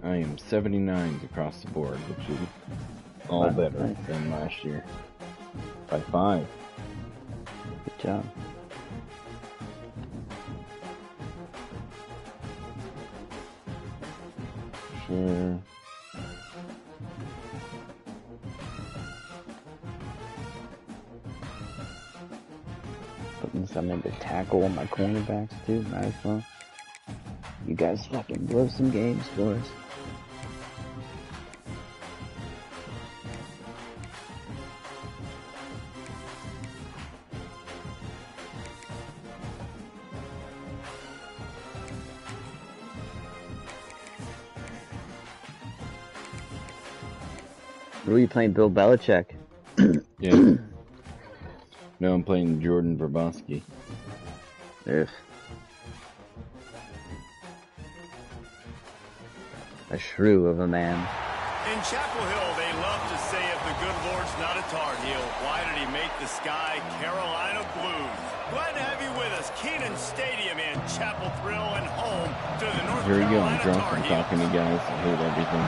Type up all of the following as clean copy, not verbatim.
I am 79s across the board, which is all better than last year. By 5. Good job. Sure. Putting some into tackle on my cornerbacks too. Might as well. You guys fucking blow some games for us. Who are you playing, Bill Belichick? Yeah. No, I'm playing Jordan Verbosky. Ugh. A shrew of a man. In Chapel Hill, they love to say if the good Lord's not a Tar Heel, why did he make the sky Carolina blue? Glad to have you with us. Keenan Stadium in Chapel Thrill and home to the North Here we go. Carolina I'm drunk. Tar I'm Heels. talking to you guys. I hate everything.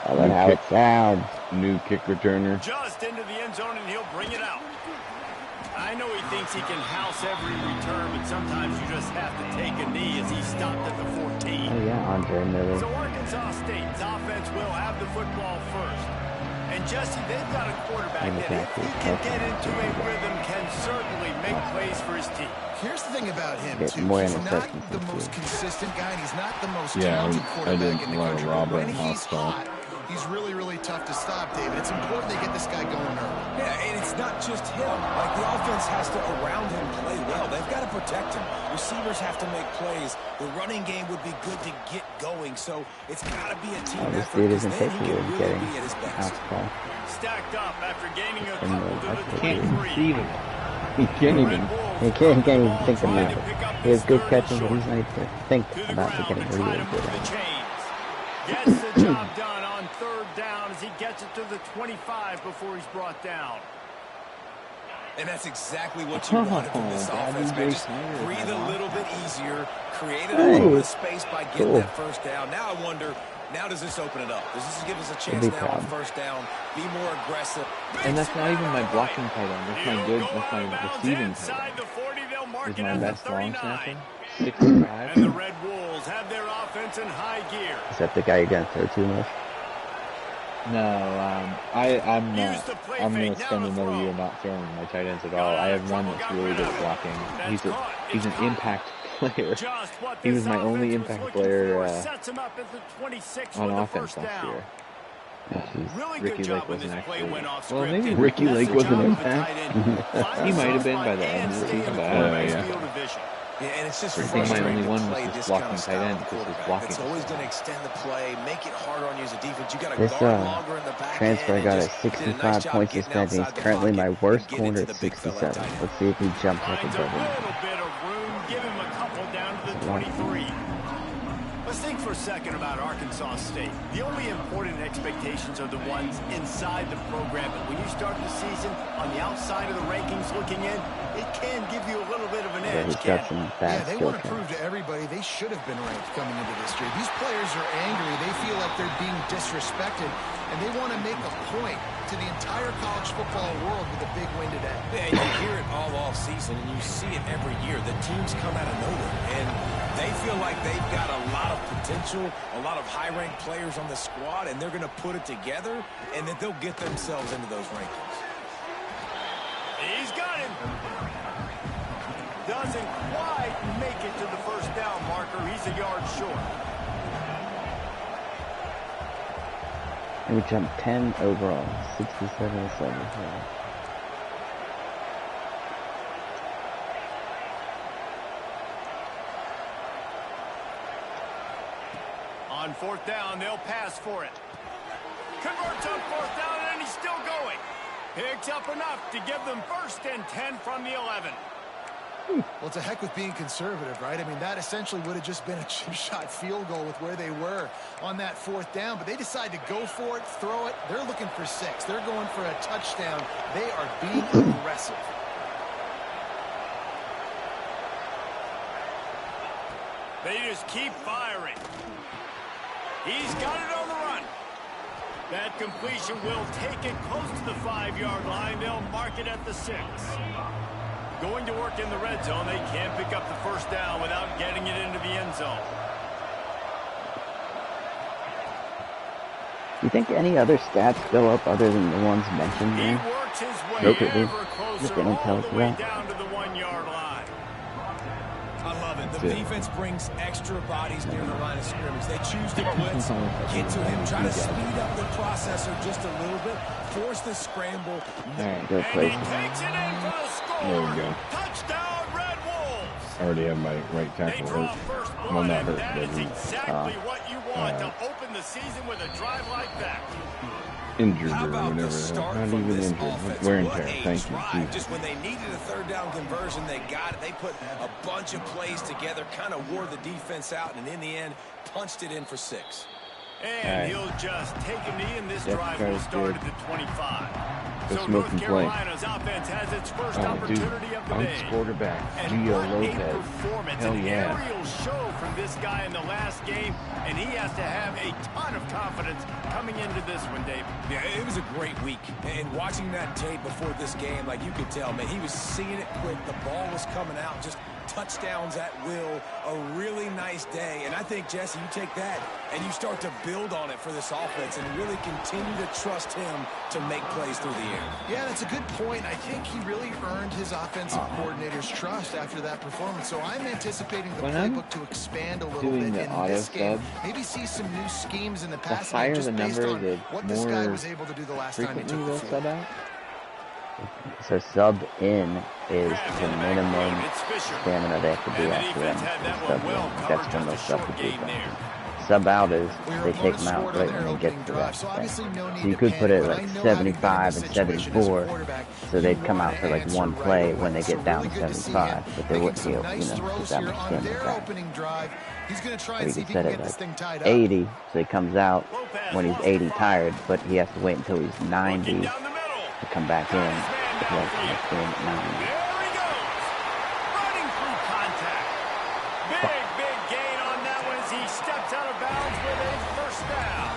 I like how it sounds. New kick returner. Just into the end zone, and he'll bring it out. I know he thinks he can house every return, but sometimes you just have to take a knee as he stopped at the 14. Oh yeah, Andre Miller. So Arkansas State's offense will have the football first. And Jesse, they've got a quarterback that, if he can get into a rhythm, can certainly make plays for his team. Here's the thing about him, too. He's not the most consistent guy, and he's not the most talented quarterback in the country. But when he's hot, he's really, really tough to stop, David. It's important they get this guy going early. Yeah, and it's not just him. Like, the offense has to, around him, play well. They've got to protect him. Receivers have to make plays. The running game would be good to get going. So it's got to be a team effort. This dude isn't Then he capable can of really getting be at his best. Stacked up after gaining a couple to the 23. Can't conceive of it. He can't even. He can't even think about it. He has good catching, but he's not even going to think about getting really good at it. Gets the job done on third down as he gets it to the 25 before he's brought down. And that's exactly what you wanted from this offense, man. Just breathe a little bit easier, create a little bit of space by getting that first down. Now I wonder, now does this open it up? Does this give us a chance now on first down, be more aggressive? And that's not even my blocking tight end. That's my good, that's my receiving tight end. Is my best long snapper. 65. And the Red Wolves have their offense in high gear. Is that the guy you're going to throw to most? No, I'm not. I'm going to spend another year not throwing my tight ends at all. I have one that's really good at blocking. He's an impact player. He was my only impact player on offense last year. Ricky Lake wasn't actually. Well, maybe Ricky Lake was an impact. He might have been by the end of the season, but I don't know. Yeah, and it's just I think my only one was this just blocking tight end because his blocking. It's always going to extend the play, make it harder on you as a defense. You got to This guard longer in the back transfer I end got and at just did a 65 nice job points this getting season. He's outside the currently pocket my worst and get corner into at the big fella 67. type. Let's see if he jumps up Finds above a him. little bit of room, give him a couple down to the 23. Let's think for a second about Arkansas State. The only important expectations are the ones inside the program. But when you start the season on the outside of the rankings looking in, it can give you a little bit of an edge, He's got some Yeah, bad they skill want to prove set. to everybody they should have been ranked coming into this year. These players are angry. They feel like they're being disrespected, and they want to make a point to the entire college football world with a big win today. Yeah, you hear it all off season, and you see it every year. The teams come out of nowhere, and they feel like they've got a lot of potential, a lot of high-ranked players on the squad, and they're going to put it together, and that they'll get themselves into those rankings. He's got him. Doesn't quite make it to the first down marker. He's a yard short. And we jumped 10 overall, 67-7. On fourth down, they'll pass for it. Converts on fourth down, and he's still going. Picks up enough to give them first and 10 from the 11. Well, it's a heck with being conservative, right? I mean, that essentially would have just been a chip shot field goal with where they were on that fourth down. But they decide to go for it, throw it. They're looking for 6. They're going for a touchdown. They are being aggressive. They just keep firing. He's got it on the run. That completion will take it close to the 5-yard line. They'll mark it at the 6. Going to work in the red zone. They can't pick up the first down without getting it into the end zone. Do you think any other stats go up other than the ones mentioned there? He works his way ever closer all the way down to the 1-yard line. I love it. The defense brings extra bodies near the line of scrimmage. They choose to blitz, get to him, try to speed up the processor just a little bit, force the scramble. And he takes it in for the score. There we go. Touchdown, Red Wolves. I already have my right tackle hurt. Well, not hurt, that but is he's exactly what you want to open the season with a drive like that. injured How or about the whatever. start Not from even this injured. offense? Wear and What tear. a Thank you. drive. Jesus. Just when they needed a third down conversion, they got it. They put a bunch of plays together, kind of wore the defense out, and in the end, punched it in for 6. And he'll just take a knee, and this drive will start at the 25. So Smoke North and play. Carolina's offense has its first opportunity of the day. Quarterback, And Gio what a Lopez. performance, Hell an yeah. aerial show from this guy in the last game, and he has to have a ton of confidence coming into this one, Dave. Yeah, it was a great week. And watching that tape before this game, like you could tell, man, he was seeing it quick. The ball was coming out, just touchdowns at will. A really nice day. And I think, Jesse, you take that and you start to build on it for this offense and really continue to trust him to make plays through the air. Yeah, that's a good point. I think he really earned his offensive coordinator's trust after that performance. So I'm anticipating the playbook to expand a little bit in this game. Maybe see some new schemes in the passing game just based on what this guy was able to do the last time he took the field. So subbed in is the minimum stamina they have to do after them. Subbed in. That's when they'll substitute them. Sub out is they take them out right when they get to that thing. So you could put it like 75 and 74, so they'd come out for like one play when they get down to 75, but they wouldn't be able, you know, get that much stamina back. Or you could set it like 80, so he comes out when he's 80 tired, but he has to wait until he's 90 to come back in. Like, There he goes. Running through contact. Big gain on that one as he steps out of bounds with a first down.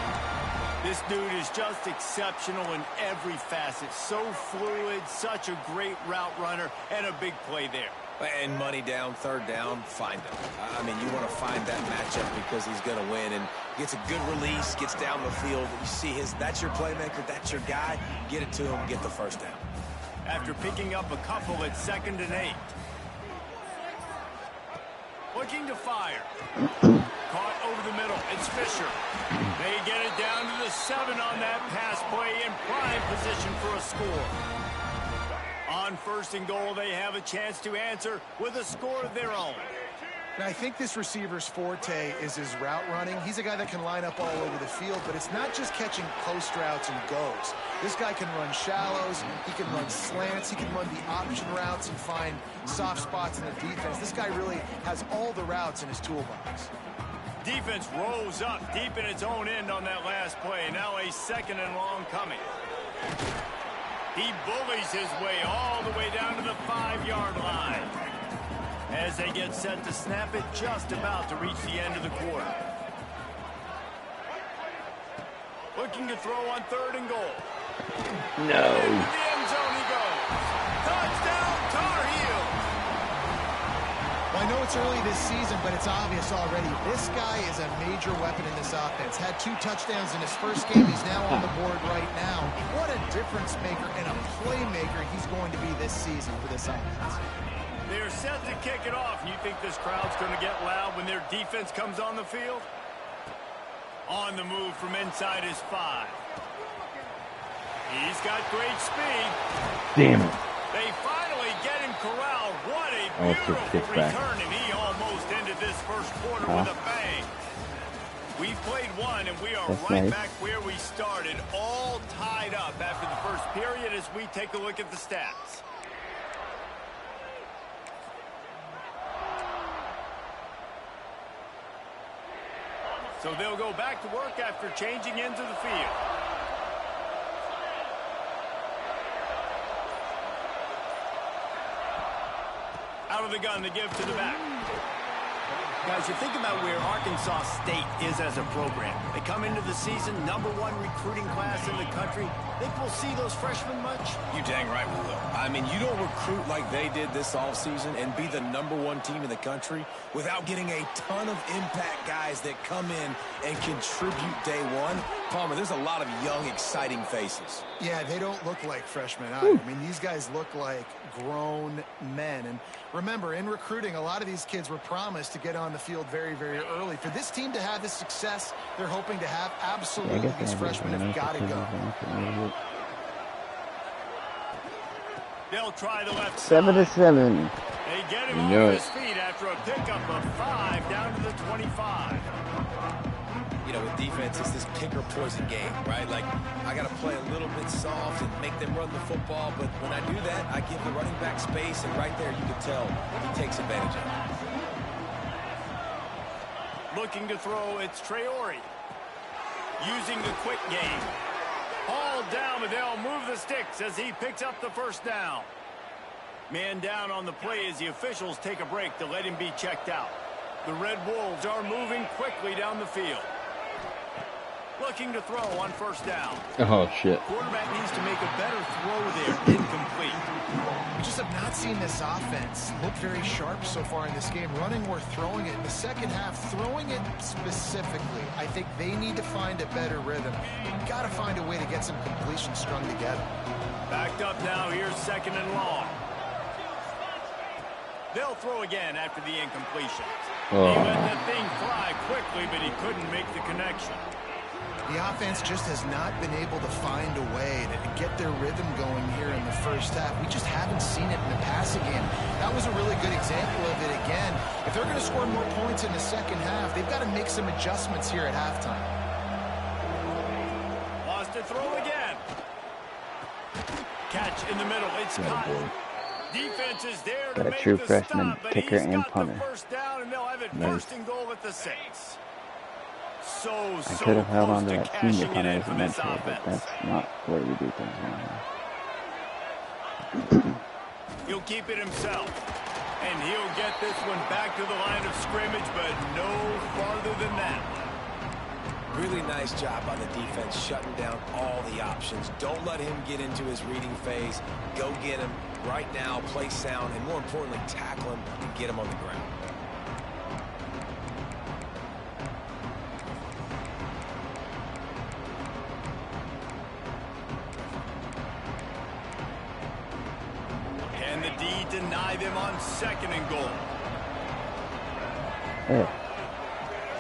This dude is just exceptional in every facet. So fluid, such a great route runner, and a big play there. And money down, third down, find him. I mean, you want to find that matchup because he's going to win and gets a good release, gets down the field. You see that's your playmaker, that's your guy. Get it to him, get the first down. After picking up a couple at 2nd and 8. Looking to fire. Caught over the middle. It's Fisher. They get it down to the 7 on that pass play in prime position for a score. On 1st and goal, they have a chance to answer with a score of their own. And I think this receiver's forte is his route running. He's a guy that can line up all over the field, but it's not just catching post routes and goes. This guy can run shallows, he can run slants, he can run the option routes and find soft spots in the defense. This guy really has all the routes in his toolbox. Defense rose up deep in its own end on that last play. Now a 2nd and long coming. He bullies his way all the way down to the 5-yard line. As they get set to snap it, just about to reach the end of the quarter. Looking to throw on 3rd and goal. No. Into the end zone he goes. Touchdown, Tar Heels. Well, I know it's early this season, but it's obvious already. This guy is a major weapon in this offense. Had 2 touchdowns in his first game. He's now on the board right now. What a difference maker and a playmaker he's going to be this season for this offense. They're set to kick it off. You think this crowd's going to get loud when their defense comes on the field? On the move from inside his 5. He's got great speed. Damn it. They finally get him corralled. What a beautiful return, and he almost ended this first quarter with a bang. We've played one, and we are right back where we started, all tied up after the first period as we take a look at the stats. So they'll go back to work after changing into the field. Out of the gun to give to the back. Guys, you think about where Arkansas State is as a program. They come into the season, #1 recruiting class in the country. Think we'll see those freshmen much? You dang right we will. I mean, you don't recruit like they did this offseason and be the #1 team in the country without getting a ton of impact guys that come in and contribute day one. Palmer, there's a lot of young, exciting faces. Yeah, they don't look like freshmen either. I mean, these guys look like grown men. And remember, in recruiting, a lot of these kids were promised to get on the field very, very early. For this team to have the success they're hoping to have, absolutely these freshmen have got to go. They'll try the left 7-7. They get him off his feet after a pickup of 5 down to the 25. You know, with defense, it's this pick or poison game, right? Like, I got to play a little bit soft and make them run the football, but when I do that, I give the running back space, and right there you can tell he takes advantage of it. Looking to throw, it's Traore. Using the quick game. All down, but they'll move the sticks as he picks up the first down. Man down on the play as the officials take a break to let him be checked out. The Red Wolves are moving quickly down the field. Looking to throw on first down. Oh, shit. Quarterback needs to make a better throw there. Incomplete. We just have not seen this offense look very sharp so far in this game, running or throwing it. In the second half, throwing it specifically, I think they need to find a better rhythm. You've got to find a way to get some completion strung together. Backed up now. Here's 2nd and long. They'll throw again after the incompletion. Oh. He let that thing fly quickly, but he couldn't make the connection. The offense just has not been able to find a way to get their rhythm going here in the first half. We just haven't seen it in the passing game. That was a really good example of it again. If they're going to score more points in the second half, they've got to make some adjustments here at halftime. Wants to throw again. Catch in the middle. It's caught. Defense is there to Got a make true the freshman stop, but kicker he's and got punter. the first down, and they'll have it Nice. first and goal at the 6. So I could have held on to that senior cashing it punter in as for a this mentor, but offense. that's not the way we do things now. He'll keep it himself. And he'll get this one back to the line of scrimmage, but no farther than that. Really nice job by the defense shutting down all the options. Don't let him get into his reading phase. Go get him right now, play sound, and more importantly, tackle him and get him on the ground. And the D deny them on 2nd and goal. Hey.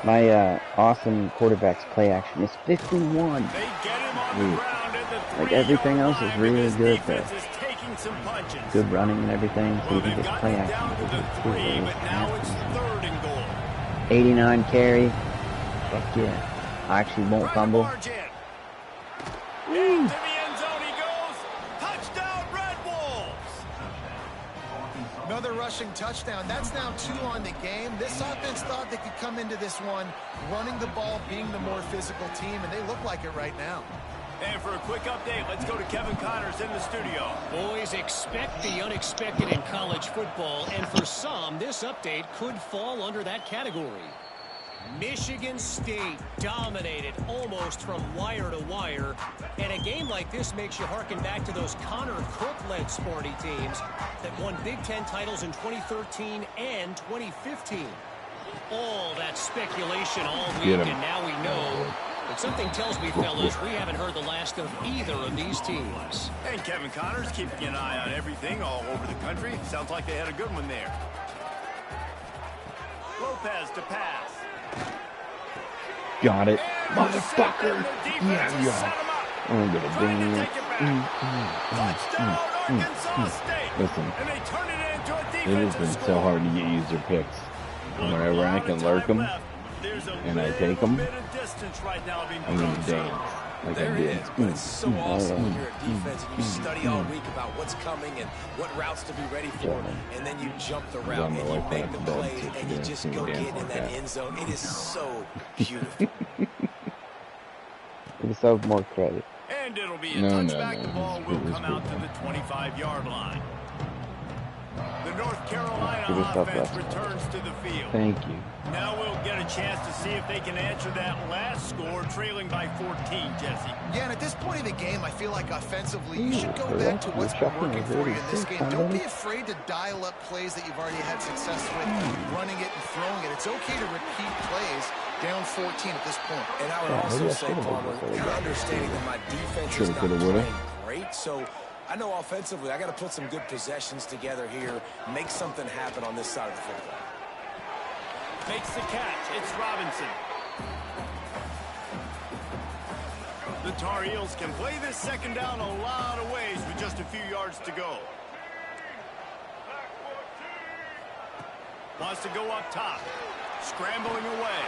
My awesome quarterback's play action is 51. They get him on the ground at the 3-yard Like everything else is line, really and this good defense there. is taking some punches. Good running and everything, so Well, even they've just gotten play it down to action. the 3, but now it's 3rd and goal. 89 carry. Fuck yeah. I actually won't fumble. Into the end zone he goes. Touchdown, Red Wolves. Another rushing touchdown. That's now 2 on the game. This offense thought they could come into this one running the ball, being the more physical team, and they look like it right now. And for a quick update, let's go to Kevin Connors in the studio. Boys, expect the unexpected in college football, and for some, this update could fall under that category. Michigan State dominated almost from wire to wire, and a game like this makes you harken back to those Connor Cook-led Sparty teams that won Big Ten titles in 2013 and 2015. All that speculation all week, and now we know. But something tells me, fellas, we haven't heard the last of either of these teams. And Kevin Connors keeping an eye on everything all over the country. Sounds like they had a good one there. Lopez to pass. Got it. Motherfucker. Yeah. I'm gonna ding. Listen, it has been so hard to get user picks. Whenever I can lurk them and I take them, I'm gonna dance like There I it did. is, but it's so awesome when you're at defense and you study all week about what's coming and what routes to be ready for, and then you jump the route and you make the play and you just go get in that end zone. It is so beautiful. Give yourself more credit. And it'll be a touchback. The ball will come out to the 25-yard line. The North Carolina offense returns to the field. Thank you. Now we'll get a chance to see if they can answer that last score, trailing by 14, Jesse. Yeah, and at this point in the game, I feel like offensively, you should go back to what's been working for you in this game. Don't be afraid to dial up plays that you've already had success with, running it and throwing it. It's okay to repeat plays down 14 at this point. And I would also say, Palmer, kind of understanding that my defense is not playing great, so I know offensively I got to put some good possessions together here, make something happen on this side of the football. Makes the catch. It's Robinson. The Tar Heels can play this second down a lot of ways with just a few yards to go. Wants to go up top. Scrambling away.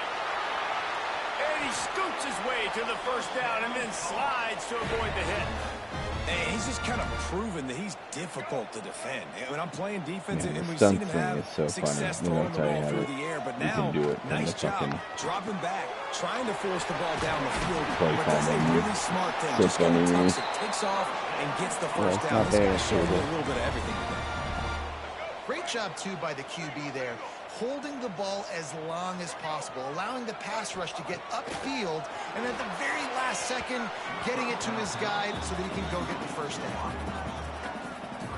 And he scoots his way to the first down and then slides to avoid the hit. And he's just kind of proven that he's difficult to defend. When I'm playing defense, and we've stunt seen him thing have is so success funny. throwing the ball through the air, but now, do it nice job dropping back, trying to force the ball down the field. But that's a really smart thing. So Just kind of funny, tucks it, takes off, and gets the first down. This guy's showing a little bit of everything. Great job, too, by the QB there. Holding the ball as long as possible, allowing the pass rush to get upfield, and at the very last second, getting it to his guy so that he can go get the first down.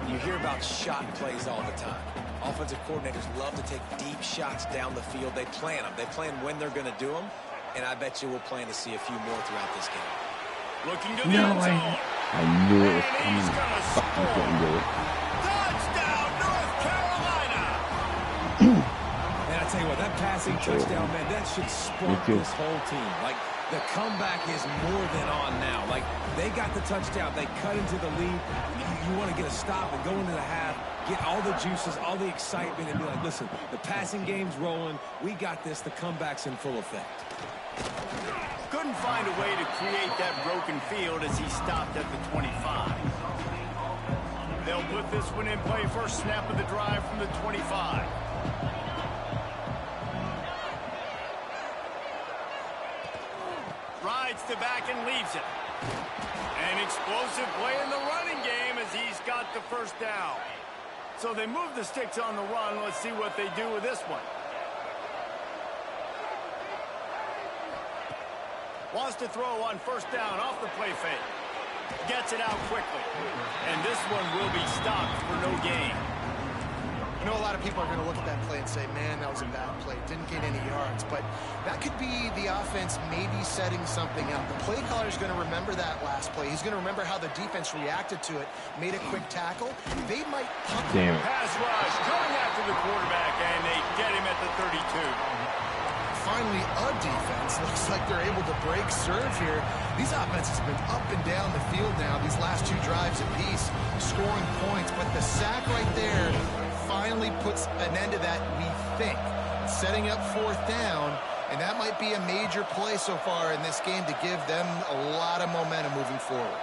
You hear about shot plays all the time. Offensive coordinators love to take deep shots down the field. They plan them. They plan when they're going to do them, and I bet you we'll plan to see a few more throughout this game. Looking to the end zone. I knew it was coming. Fucking couldn't do it. Touchdown, North Carolina! And I tell you what, that passing touchdown, man, that should spark this whole team. Like, the comeback is more than on now. Like, they got the touchdown. They cut into the lead. You want to get a stop and go into the half, get all the juices, all the excitement, and be like, listen, the passing game's rolling. We got this. The comeback's in full effect. Couldn't find a way to create that broken field as he stopped at the 25. They'll put this one in play first snap of the drive from the 25. Rides the back and leaves it. An explosive play in the running game as he's got the first down. So they move the sticks on the run. Let's see what they do with this one. Wants to throw on first down off the play fake. Gets it out quickly. And this one will be stopped for no gain. I know a lot of people are going to look at that play and say, man, that was a bad play. Didn't gain any yards. But that could be the offense maybe setting something up. The play caller is going to remember that last play. He's going to remember how the defense reacted to it, made a quick tackle. They might pump Damn it. Pass rush coming after the quarterback, and they get him at the 32. Finally, a defense looks like they're able to break serve here. These offenses have been up and down the field now, these last two drives apiece, scoring points. But the sack right there finally puts an end to that, we think. Setting up fourth down, and that might be a major play so far in this game to give them a lot of momentum moving forward.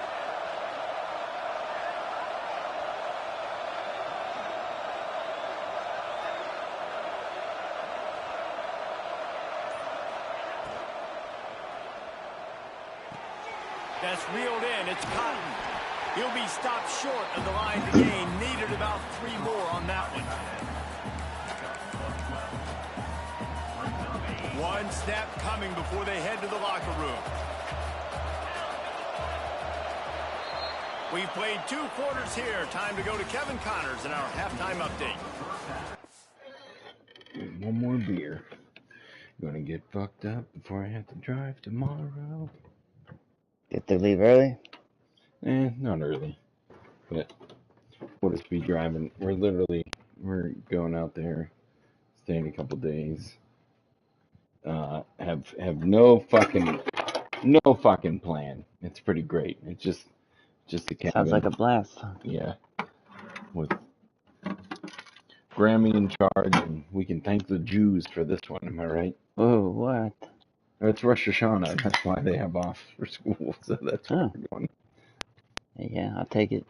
That's reeled in. It's Cotton. He'll be stopped short of the line to gain. Needed about 3 more on that one. One snap coming before they head to the locker room. We've played 2 quarters here. Time to go to Kevin Connors in our halftime update. One more beer. Gonna get fucked up before I have to drive tomorrow. Get to leave early? Not early. But we'll just be driving. We're going out there, staying a couple days. Have no fucking plan. It's pretty great. It's just a cabin. Sounds like a blast. Yeah. With Grammy in charge, and we can thank the Jews for this one. Am I right? Oh, what? It's Rosh Hashanah. That's why they have off for school. So that's where we're going. Yeah, I'll take it.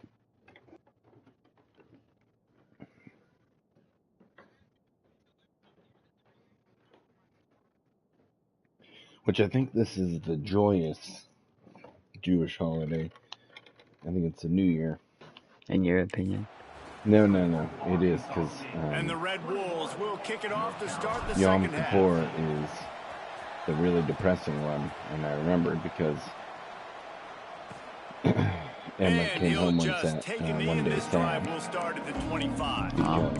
Which I think this is the joyous Jewish holiday. I think it's a New Year. In your opinion? No. It is because and the Red Wolves will kick it off to start the Yom second half. Kippur is the really depressing one, and I remember it because Emma came home one day sad will start at the 25. because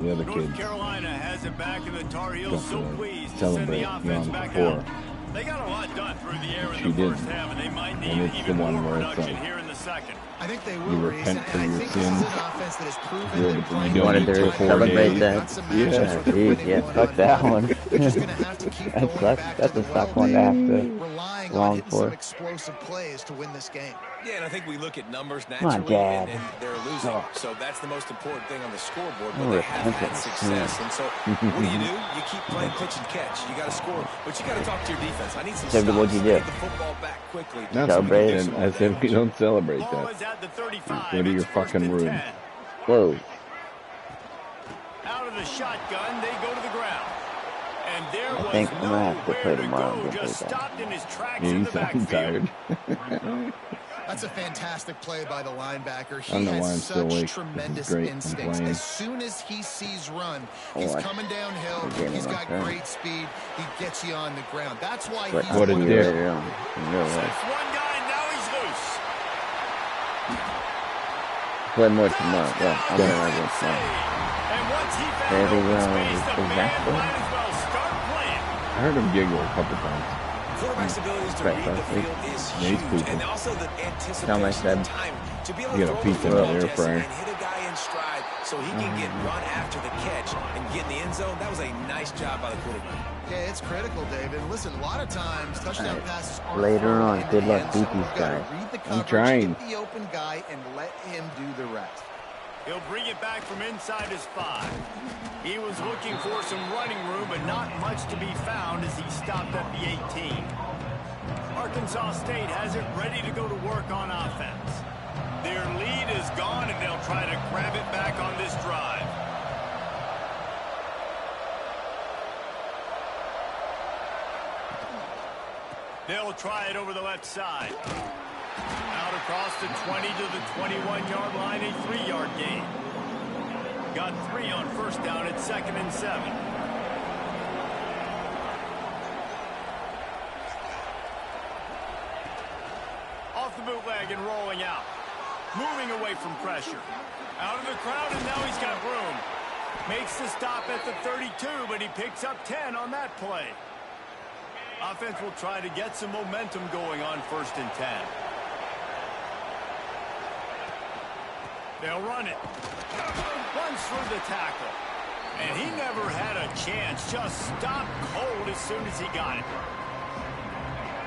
the other North kids Carolina has it back, and the Tar Heels so pleased to celebrate send the offense Yom back Kippur. out. They got a lot done through the air in She the first did. half, and they might need And it's even the one more where it's production like, here in the second. I think they you will, Reese, repent for and I your think this is sins. an offense that has proven Good. that playing You wanted to don't need 4 celebrate days. that. Got some matchups Yeah. where they're Jeez, winning yeah, one fuck on that one. one. They're just going to have to keep That going sucks. back That's to a the suck well one to have game, to relying on long hitting for. some explosive plays to win this game. Yeah, and I think we look at numbers Come on, naturally, Dad. and they're losing. Oh. So that's the most important thing on the scoreboard, but Oh, they have had repentance. success. And so what do? You keep playing pitch and catch. You got to score, but you got to talk to your defense. I need some So stops. what'd you do? Get the football back quickly. No, Celebrate it. and I said we don't celebrate Ball that. is at the 35. Go to your It's first fucking and room. 10. Whoa. Out of the shotgun, they go to the ground. And there was think I'm gonna have to play nowhere to tomorrow go. and Just play that. stopped in his tracks Yeah, in you the sound backfield. tired. That's a fantastic play by the linebacker. I don't He know why I'm has still such awake. tremendous This is great. I'm instincts. playing. As soon as he sees run, he's Oh, coming downhill. getting He's got like that. great speed. He gets you on the ground. That's why But he's What I'll a one see of you dick. later on in real life. That's one guy, now he's loose. Play more tomorrow. Well, I'll play more Save. against tomorrow. And once he found There we open go. space, the Is man that good? might as well start playing. I heard him giggle a couple times. Quarterback's abilities to Right, read the right. field is Yeah, he's huge, pooping. and also the Tell anticipation my of son. time to be able You to got a throw the piece in the football, air Jesse, fryer. and hit a guy in stride so he can get run after the catch and get in the end zone. That was a nice job by the quarterback. Yeah, it's critical, David. Listen, a lot of times touchdown Alright, passes aren't later thrown on, into good the luck, end beat zone. these You've gotta guys. read the I'm coverage, trying. get the open guy, and let him do the rest. He'll bring it back from inside his 5. He was looking for some running room, but not much to be found as he stopped at the 18. Arkansas State has it ready to go to work on offense. Their lead is gone, and they'll try to grab it back on this drive. They'll try it over the left side. Out across the 20 to the 21-yard line, a 3-yard gain. Got 3 on first down at 2nd and 7. Off the bootleg and rolling out. Moving away from pressure. Out of the crowd, and now he's got room. Makes the stop at the 32, but he picks up 10 on that play. Offense will try to get some momentum going on 1st and 10. They'll run it. Runs through the tackle. And he never had a chance. Just stopped cold as soon as he got it.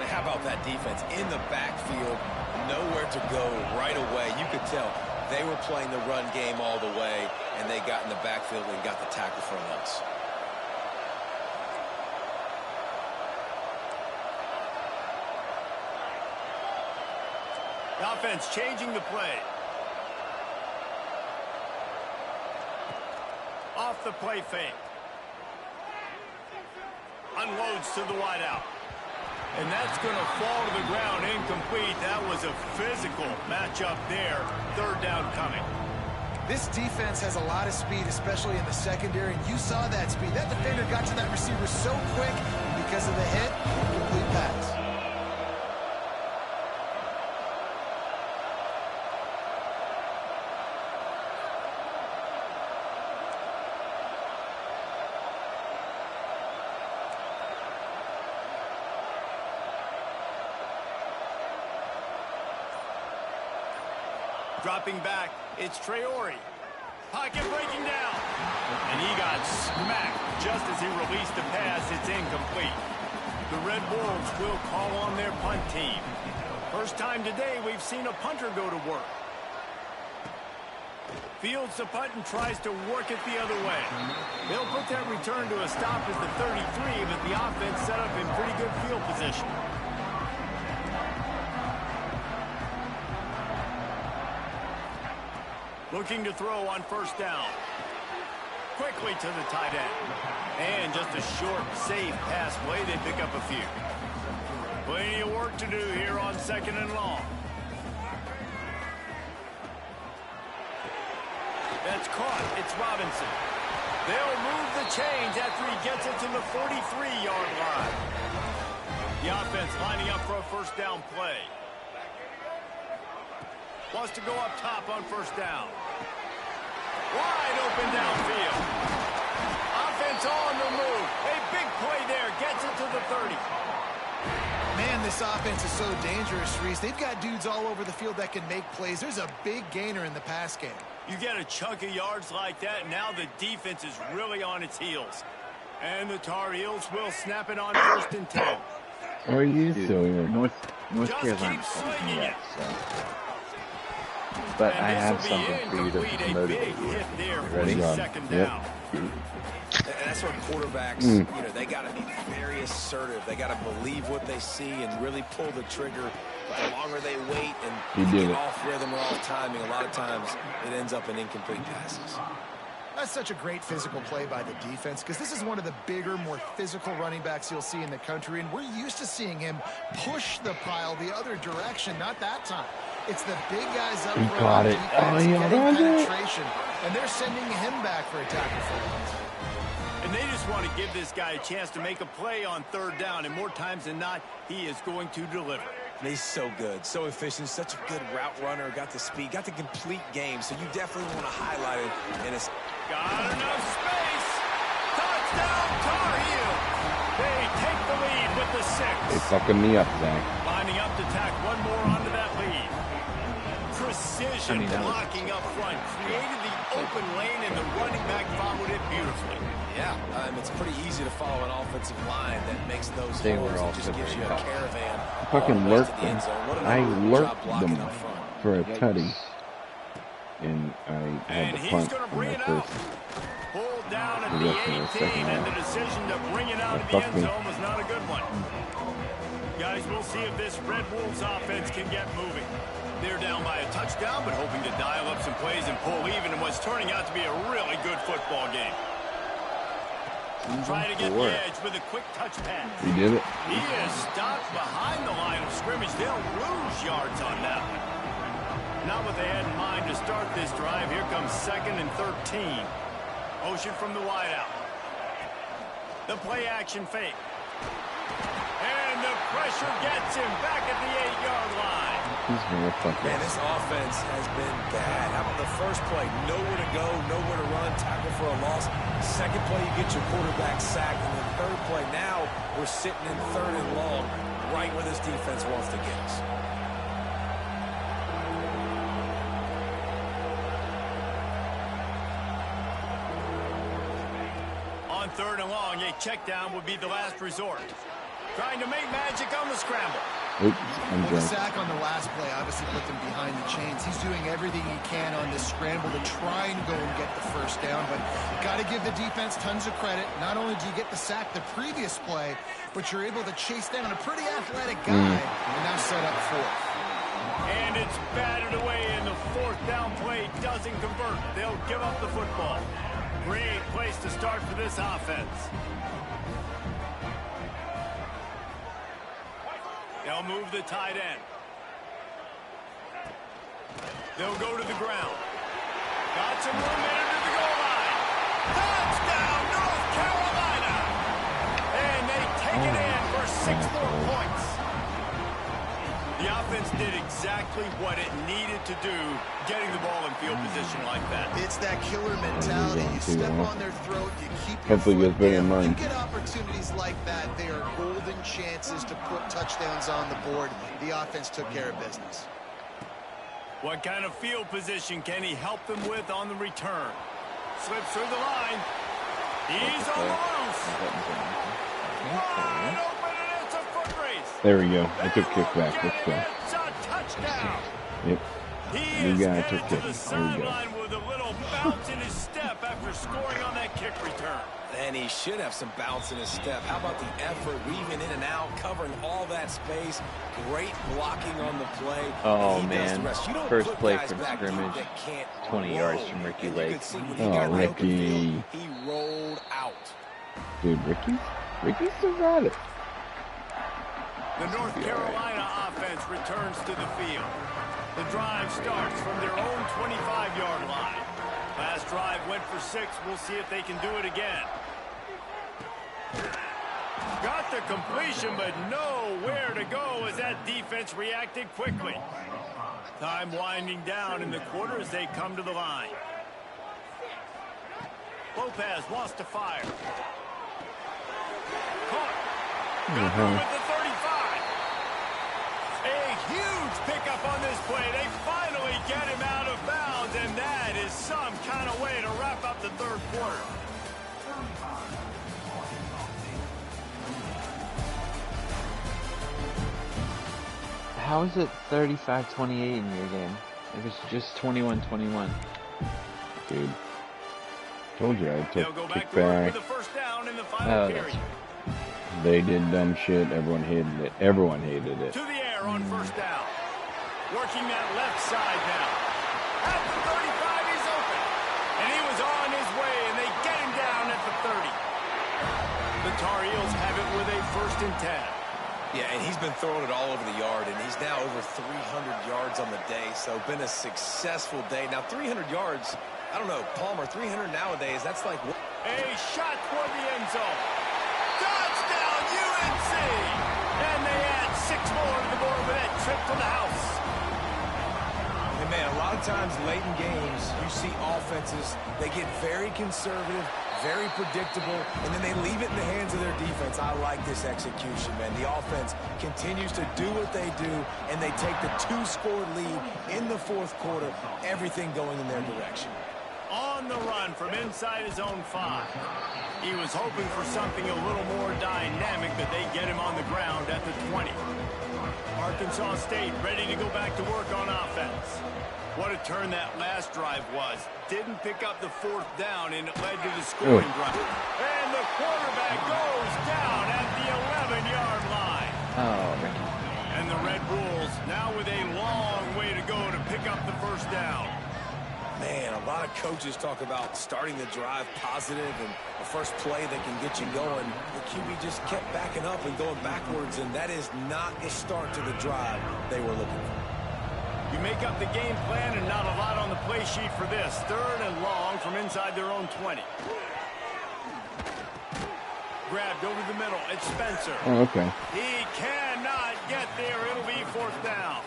And how about that defense in the backfield? Nowhere to go right away. You could tell they were playing the run game all the way, and they got in the backfield and got the tackle for a loss. The offense changing the play. Off the play fake. Unloads to the wideout. And that's going to fall to the ground incomplete. That was a physical matchup there. 3rd down coming. This defense has a lot of speed, especially in the secondary, and you saw that speed. That defender got to that receiver so quick, and because of the hit, complete pass. Dropping back, it's Traore. Pocket breaking down. And he got smacked just as he released the pass. It's incomplete. The Red Wolves will call on their punt team. First time today we've seen a punter go to work. Fields the punt and tries to work it the other way. They'll put that return to a stop at the 33, but the offense set up in pretty good field position. Looking to throw on 1st down. Quickly to the tight end. And just a short, safe pass play. They pick up a few. Plenty of work to do here on 2nd and long. That's caught. It's Robinson. They'll move the chains after he gets it to the 43-yard line. The offense lining up for a first down play. Wants to go up top on first down. Wide open downfield. Offense on the move. A big play there. Gets it to the 30. Man, this offense is so dangerous, Reese. They've got dudes all over the field that can make plays. There's a big gainer in the pass game. You get a chunk of yards like that, and now the defense is really on its heels. And the Tar Heels will snap it on 1st and 10. Are you so weird? North Just Carolina keep slinging it. so. But And I have this will be something for you to incomplete. A motivate big you. hit there for Ready? the second down. And that's where quarterbacks, you know, they got to be very assertive. They got to believe what they see and really pull the trigger. But the longer they wait and get off rhythm or off timing, a lot of times it ends up in incomplete passes. That's such a great physical play by the defense because this is one of the bigger, more physical running backs you'll see in the country, and we're used to seeing him push the pile the other direction. Not that time. It's the big guys up front on defense getting penetration, and they're sending him back for a tackle for loss. And they just want to give this guy a chance to make a play on 3rd down, and more times than not, he is going to deliver. And he's so good, so efficient, such a good route runner, got the speed, got the complete game, so you definitely want to highlight it. And it's got enough space. Touchdown, Tar Heels. They take the lead with the 6. They're fucking me up, Zach. Lining up to tack one more onto that lead. Precision blocking up front. Created the open lane, and the running back followed it beautifully. Yeah, it's pretty easy to follow an offensive line that makes those They were holes and also just gives you a very caravan. I fucking lurked them. I lurked them for a tutty. And I had the punt on my first Pulled down at the 18, and the decision to bring it out of the end zone was not a good one. Guys, we'll see if this Red Wolves offense can get moving. They're down by a touchdown, but hoping to dial up some plays and pull even in what's turning out to be a really good football game. Trying to get the edge with a quick touch pass. He did it. He is stopped behind the line of scrimmage. They'll lose yards on that one. Not what they had in mind to start this drive. Here comes 2nd and 13. Motion from the wideout. The play action fake. And the pressure gets him back at the 8-yard line. Man, this offense has been bad. How about the first play? Nowhere to go, nowhere to run, tackle for a loss. Second play, you get your quarterback sacked. And then 3rd play, now we're sitting in 3rd and long, right where this defense wants to get us. On 3rd and long, a check down would be the last resort. Trying to make magic on the scramble. Oops, Well, the sack on the last play obviously put them behind the chains. He's doing everything he can on this scramble to try and go and get the first down, but got to give the defense tons of credit. Not only do you get the sack the previous play, but you're able to chase down a pretty athletic guy and now set up 4th. And it's batted away, and the 4th down play doesn't convert. They'll give up the football. Great place to start for this offense. They'll move the tight end. They'll go to the ground. Got some room in to the goal line. Touchdown, North Carolina! And they take it in for 6 more points. The offense did exactly what it needed to do, getting the ball in field position like that. It's that killer mentality. You step on their throat, you keep your Hopefully foot it goes better than down. mine. You get opportunities like that, they are golden chances to put touchdowns on the board. The offense took care of business. What kind of field position can he help them with on the return? Slips through the line. He's on the loose. Wide open, and it's a foot race. There we go. I took kickback. Let's go. It's a touchdown. Yep. He New is guy headed took to kick. the There we go. sideline with a little bounce in his step after scoring on that kick return. And he should have some bounce in his step. How about the effort, weaving in and out, covering all that space. Great blocking on the play. Oh, He does the man. rest. You don't First put play guys from back deep scrimmage, that can't 20 roll. yards from Ricky And you Lake. could see when he Oh, got in the open Ricky. field, he rolled out. Dude, Ricky still got it. The North Carolina offense returns to the field. The drive starts from their own 25-yard line. Last drive went for 6. We'll see if they can do it again. Got the completion, but nowhere to go as that defense reacted quickly. Time winding down in the quarter as they come to the line. Lopez wants to fire. Caught. Got through with the 35. A huge pickup on this play. They finally get him out of bounds, and that is some kind of way to wrap up the third quarter. How is it 35-28 in your game? It was just 21-21. Dude. Told you I took kick back. They did dumb shit. Everyone hated it. Everyone hated it. To the air on first down. Working that left side now. At the 35, he's open. And he was on his way, and they get him down at the 30. The Tar Heels have it with a 1st and 10. Yeah, and he's been throwing it all over the yard, and he's now over 300 yards on the day, so been a successful day. Now, 300 yards, I don't know, Palmer, 300 nowadays, that's like... A shot toward the end zone. Touchdown, UNC! And they add 6 more to the board with that trip to the house. And, man, a lot of times late in games, you see offenses, they get very conservative, very predictable, and then they leave it in the hands of their defense. I like this execution, man. The offense continues to do what they do, and they take the 2-score lead in the 4th quarter, everything going in their direction. On the run from inside his own 5. He was hoping for something a little more dynamic, but they get him on the ground at the 20. Arkansas State ready to go back to work on offense. What a turn that last drive was. Didn't pick up the 4th down, and it led to the scoring drive. And the quarterback goes down at the 11-yard line. Oh, Ricky. And the Red Bulls now with a long way to go to pick up the 1st down. Man, a lot of coaches talk about starting the drive positive and a first play that can get you going. The QB just kept backing up and going backwards, and that is not the start to the drive they were looking for. You make up the game plan and not a lot on the play sheet for this. 3rd and long from inside their own 20. Grabbed over the middle. It's Spencer. Oh, okay. He cannot get there. It'll be 4th down.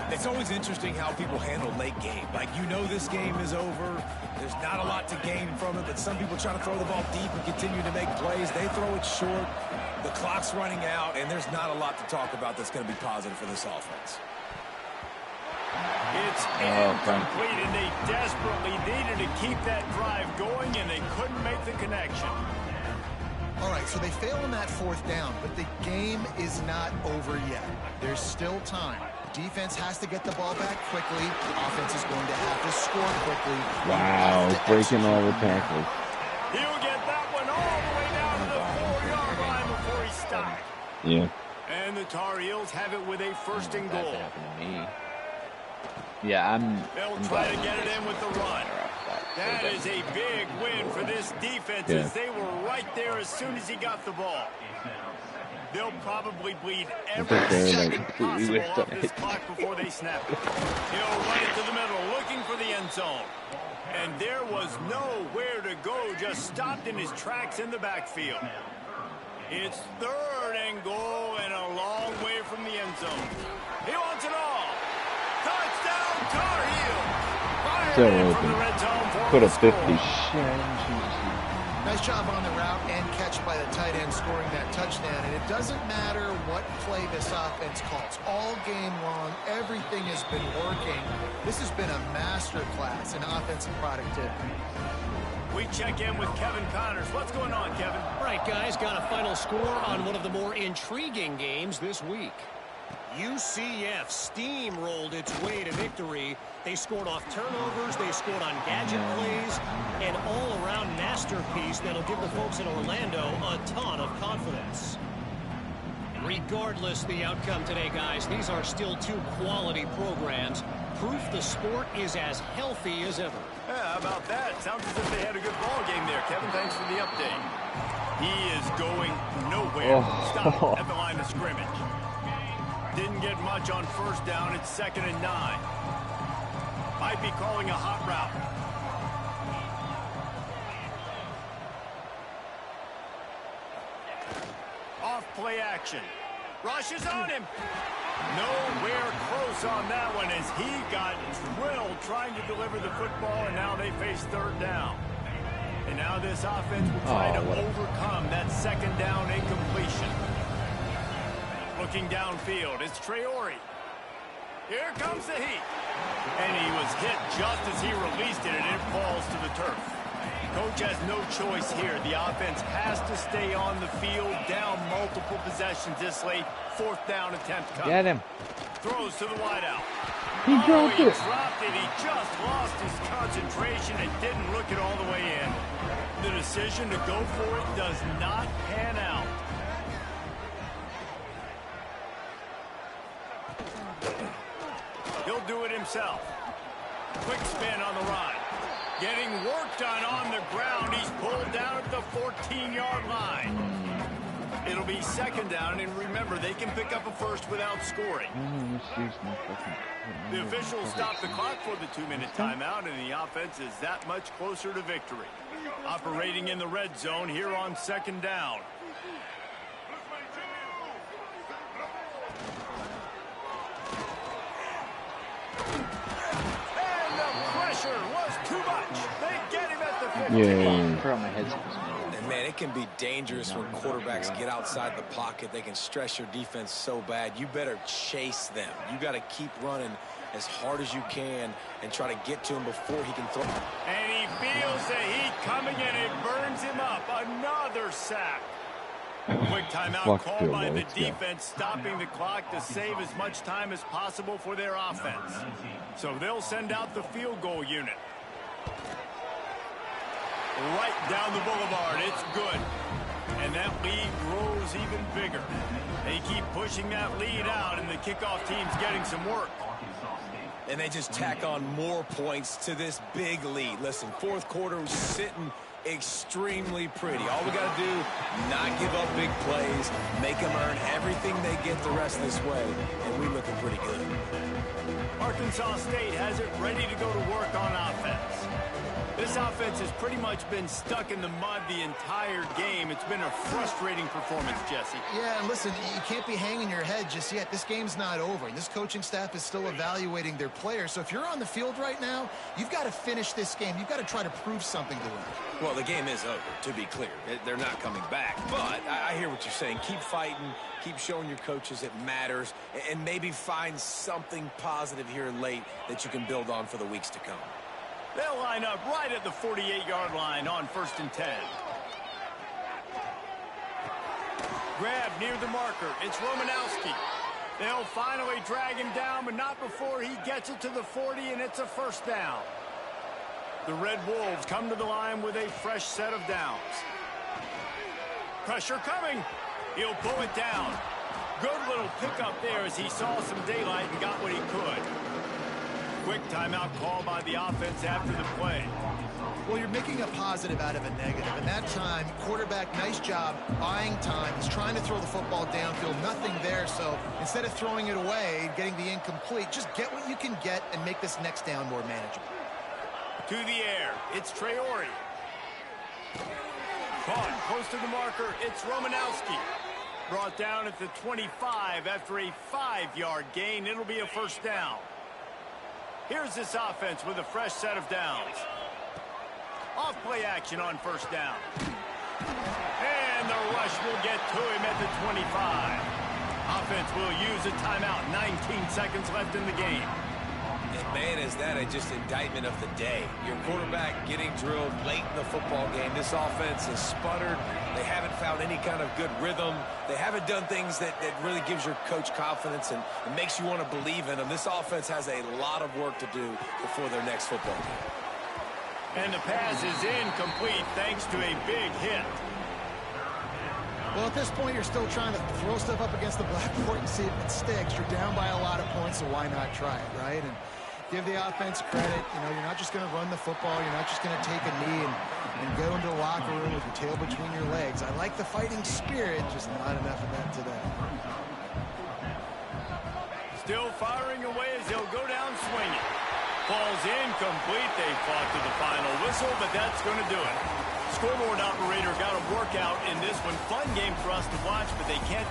It's always interesting how people handle late game. Like, you know this game is over. There's not a lot to gain from it, but some people try to throw the ball deep and continue to make plays. They throw it short. The clock's running out, and there's not a lot to talk about that's going to be positive for this offense. It's incomplete, and they desperately needed to keep that drive going, and they couldn't make the connection. All right, so they fail on that 4th down, but the game is not over yet. There's still time. Defense has to get the ball back quickly. Offense is going to have to score quickly. Wow, breaking all the tackles. He'll get that one all the way down to the 4-yard line before he stopped. Yeah. And the Tar Heels have it with a 1st and goal. That happened to me. Yeah, They'll try to get it in with the run. That is a big win for this defense as they were right there as soon as he got the ball. They'll probably bleed every second possible off this clock before they snap it. He'll run it to the middle, looking for the end zone. And there was nowhere to go, just stopped in his tracks in the backfield. It's 3rd and goal and a long way from the end zone. He wants it all. Touchdown, Tar Heels. So open. Put a 50. Nice job on the route and catch by the tight end scoring that touchdown. And it doesn't matter what play this offense calls. All game long, everything has been working. This has been a masterclass in offensive productivity. We check in with Kevin Connors. What's going on, Kevin? All right, guys, got a final score on one of the more intriguing games this week. UCF steamrolled its way to victory. They scored off turnovers, they scored on gadget plays, an all-around masterpiece that'll give the folks in Orlando a ton of confidence. Regardless the outcome today, guys, these are still 2 quality programs. Proof the sport is as healthy as ever. Yeah, how about that? Sounds as if they had a good ball game there. Kevin, thanks for the update. He is going nowhere. Stop at the line of scrimmage. Didn't get much on 1st down. It's 2nd and 9. Might be calling a hot route. play action. Rushes on him. Nowhere close on that one as he got drilled trying to deliver the football, and now they face third down. And now this offense will try to overcome that second down incompletion. Looking downfield, it's Traore. Here comes the heat. And he was hit just as he released it, and it falls to the turf. Coach has no choice here. The offense has to stay on the field, down multiple possessions this late. Fourth down attempt coming. Get him. Throws to the wideout. He dropped it. He just lost his concentration and didn't look it all the way in. The decision to go for it does not pan out. He'll do it himself. Quick spin on the run. Getting work done on the ground. He's pulled down at the 14-yard line. It'll be second down, and remember, they can pick up a first without scoring. The officials stop the clock for the 2-minute timeout, and the offense is that much closer to victory. Operating in the red zone here on second down. And the pressure was too much. They get him at the 50. Yeah. Put on my headset. And man, it can be dangerous when quarterbacks get outside the pocket. They can stress your defense so bad. You better chase them. You got to keep running as hard as you can and try to get to him before he can throw. And he feels the heat coming, and it burns him up. Another sack. Quick timeout called by the defense, stopping the clock to save as much time as possible for their offense. So they'll send out the field goal unit. Right down the boulevard. It's good. And that lead grows even bigger. They keep pushing that lead out, and the kickoff team's getting some work. And they just tack on more points to this big lead. Listen, fourth quarter was sitting extremely pretty. All we got to do, not give up big plays, make them earn everything they get the rest of this way, and we're looking pretty good. Arkansas State has it ready to go to work on offense. This offense has pretty much been stuck in the mud the entire game. It's been a frustrating performance, Jesse. Yeah, and listen, you can't be hanging your head just yet. This game's not over, and this coaching staff is still evaluating their players. So if you're on the field right now, you've got to finish this game. You've got to try to prove something to them. Well, the game is over, to be clear. They're not coming back. But I hear what you're saying. Keep fighting. Keep showing your coaches it matters. And maybe find something positive here late that you can build on for the weeks to come. They'll line up right at the 48-yard line on 1st and 10. Grab near the marker. It's Romanowski. They'll finally drag him down, but not before he gets it to the 40, and it's a first down. The Red Wolves come to the line with a fresh set of downs. Pressure coming. He'll pull it down. Good little pickup there as he saw some daylight and got what he could. Quick timeout call by the offense after the play. Well, you're making a positive out of a negative. And that time, quarterback, nice job, buying time. He's trying to throw the football downfield. Nothing there. So instead of throwing it away, getting the incomplete, just get what you can get and make this next down more manageable. To the air. It's Traore. Caught close to the marker. It's Romanowski. Brought down at the 25 after a 5-yard gain. It'll be a first down. Here's this offense with a fresh set of downs. Off play action on first down. And the rush will get to him at the 25. Offense will use a timeout. 19 seconds left in the game. And man, is that just indictment of the day. Your quarterback getting drilled late in the football game. This offense has sputtered. They haven't found any kind of good rhythm. They haven't done things that really gives your coach confidence and it makes you want to believe in them. This offense has a lot of work to do before their next football game. And the pass is incomplete thanks to a big hit. Well, at this point, you're still trying to throw stuff up against the blackboard and see if it sticks. You're down by a lot of points, so why not try it, right? And give the offense credit. You know, you're not just going to run the football. You're not just going to take a knee and go into the locker room with your tail between your legs. I like the fighting spirit, just not enough of that today. Still firing away as he'll go down swinging. Falls incomplete. They fought to the final whistle, but that's going to do it. Scoreboard operator got a workout in this one. Fun game for us to watch, but they can't